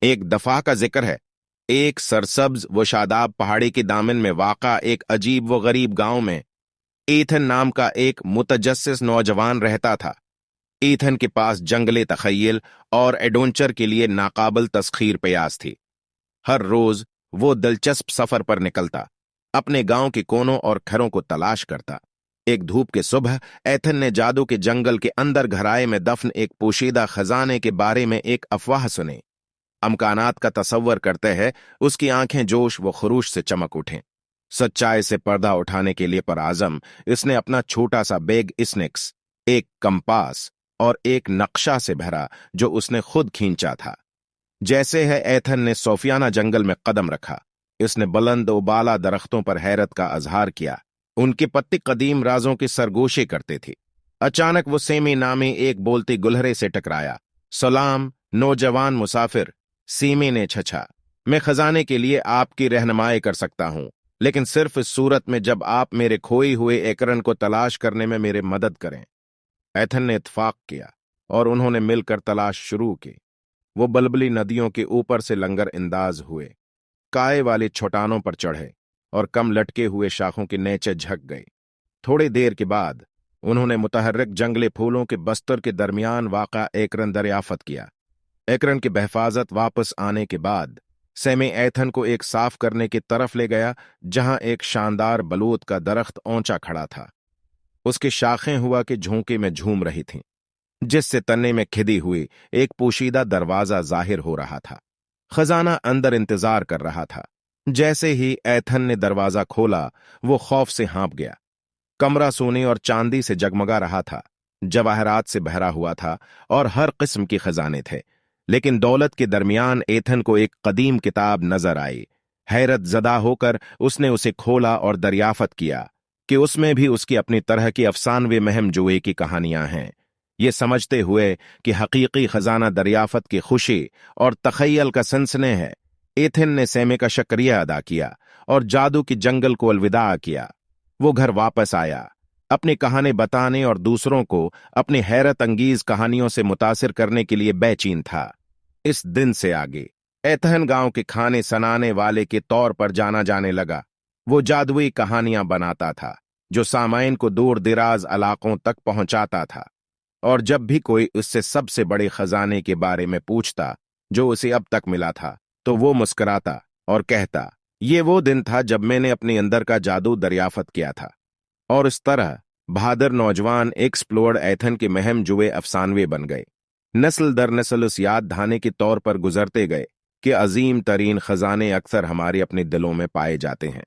एक दफा का जिक्र है। एक सरसब्ज व शादाब पहाड़ी के दामन में वाक़ा एक अजीब व गरीब गांव में ईथन नाम का एक मुतजस्सिस नौजवान रहता था। ईथन के पास जंगले तखय्युल और एडवेंचर के लिए नाकाबिल तस्खीर प्यास थी। हर रोज वो दिलचस्प सफर पर निकलता, अपने गांव के कोनों और खरों को तलाश करता। एक धूप के सुबह एथन ने जादू के जंगल के अंदर गहराई में दफन एक पोशीदा खजाने के बारे में एक अफवाह सुनी। अमकानात का तसव्वुर करते हैं, उसकी आंखें जोश व खरूश से चमक उठें। सच्चाई से पर्दा उठाने के लिए पर आजम इसने अपना छोटा सा बैग स्निक्स, एक कंपास और एक नक्शा से भरा जो उसने खुद खींचा था। जैसे है एथन ने सोफियाना जंगल में कदम रखा, इसने बुलंद उबाला दरख्तों पर हैरत का अजहार किया। उनके पत्ते कदीम राजों की सरगोशी करते थे। अचानक वो सेमी नामी एक बोलती गुलहरे से टकराया। सलाम नौजवान मुसाफिर, सीमी ने छछा। मैं खजाने के लिए आपकी रहनुमाई कर सकता हूं, लेकिन सिर्फ इस सूरत में जब आप मेरे खोई हुए एकरन को तलाश करने में मेरी मदद करें। एथन ने इत्फाक किया और उन्होंने मिलकर तलाश शुरू की। वो बलबली नदियों के ऊपर से लंगर अंदाज हुए, काय वाले छोटानों पर चढ़े और कम लटके हुए शाखों के नीचे झक गए। थोड़ी देर के बाद उन्होंने मुतहर्रिक जंगले फूलों के बस्तर के दरमियान वाक़ा एकरन दरियाफत किया। एकरन की बहफाजत वापस आने के बाद सेमे एथन को एक साफ करने की तरफ ले गया, जहां एक शानदार बलूत का दरख्त ऊंचा खड़ा था। उसकी शाखें हुआ के झोंके में झूम रही थीं, जिससे तने में खिदी हुई एक पोशीदा दरवाजा जाहिर हो रहा था। खजाना अंदर इंतजार कर रहा था। जैसे ही एथन ने दरवाजा खोला, वो खौफ से हाँप गया। कमरा सोने और चांदी से जगमगा रहा था, जवाहरात से भरा हुआ था और हर किस्म के खजाने थे। लेकिन दौलत के दरमियान एथन को एक कदीम किताब नजर आई। हैरत ज़दा होकर उसने उसे खोला और दरियाफत किया कि उसमें भी उसकी अपनी तरह की अफसानवे महम जुए की कहानियां हैं। ये समझते हुए कि हकीकी खजाना दरियाफत की खुशी और तखय्युल का सनसने है, एथन ने सेमे का शुक्रिया अदा किया और जादू की जंगल को अलविदा किया। वो घर वापस आया, अपनी कहानी बताने और दूसरों को अपनी हैरत अंगीज कहानियों से मुतासिर करने के लिए बेचैन था। इस दिन से आगे एथन गांव के खाने सनाने वाले के तौर पर जाना जाने लगा। वो जादुई कहानियां बनाता था जो सामाइन को दूर दराज इलाकों तक पहुंचाता था, और जब भी कोई उससे सबसे बड़े खजाने के बारे में पूछता जो उसे अब तक मिला था, तो वो मुस्कुराता और कहता, ये वो दिन था जब मैंने अपने अंदर का जादू दरियाफत किया था। और इस तरह बहादुर नौजवान एक्सप्लोर्ड एथन के महम जुए अफसानवे बन गए। नस्ल दर नस्ल उस याद दहाने के तौर पर गुजरते गए कि अजीम तरीन खजाने अक्सर हमारे अपने दिलों में पाए जाते हैं।